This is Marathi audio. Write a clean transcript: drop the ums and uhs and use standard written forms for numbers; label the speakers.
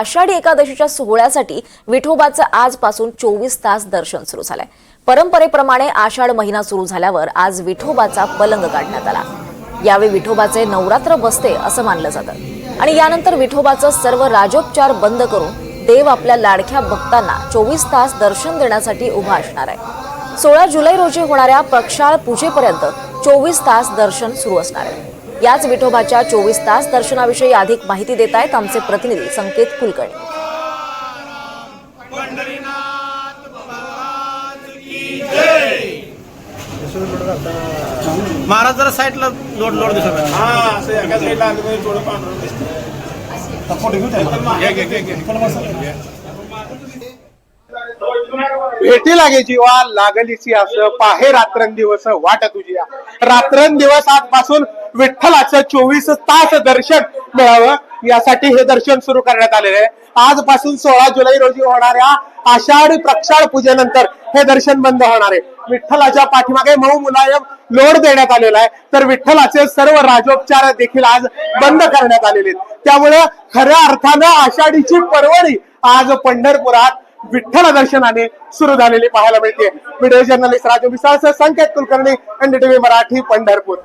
Speaker 1: आषाढी एकादशीच्या सोहळ्यासाठी विठोबाचं आजपासून 24 तास दर्शन सुरू झालंय। परंपरेप्रमाणे आषाढ महिना सुरू झाल्यावर आज विठोबाचा पलंग काढण्यात आला। यावेळी विठोबाचे नवरात्र बसते असं मानलं जातं आणि यानंतर विठोबाचं सर्व राजोपचार बंद करून देव आपल्या लाडक्या भक्तांना 24 तास दर्शन देण्यासाठी उभा असणार आहे। 16 जुलै रोजी होणाऱ्या प्रक्षाळ पूजेपर्यंत 24 तास दर्शन सुरू असणार आहे। याच विठोबाच्या 24 तास दर्शनाविषयी अधिक माहिती देत आहेत आमचे प्रतिनिधी संकेत कुलकर्णी।
Speaker 2: महाराज जरा साईडला लोड दिसत आहे।
Speaker 3: हां असं एका साईडला आलं म्हणजे थोडं पांढरं दिसतं। फोटो घेऊ घे भेटी लागे जीवा लागलीची असं पाहे रात्रंदिवस वाट तुझी रात्रंदिवस आजपासून विठ्ठलाचं 24 तास दर्शन मिळावं यासाठी हे दर्शन सुरू करण्यात आलेले आहे। आजपासून 16 जुलै रोजी होणाऱ्या आषाढी प्रक्षाळ पूजेनंतर हे दर्शन बंद होणार आहे। विठ्ठलाच्या पाठीमागे मऊ मुलायम लोड देण्यात आलेला आहे, तर विठ्ठलाचे सर्व राजोपचार देखील आज बंद करण्यात आलेले आहेत। त्यामुळे खऱ्या अर्थानं आषाढीची पर्वणी आज पंढरपुरात विठ्ठल दर्शनाने सुरू झालेली पाहायला मिळते। व्हिडिओ जर्नलिस्ट राजू मिसाळसह संकेत कुलकर्णी, एनडीटीव्ही मराठी, पंढरपूर।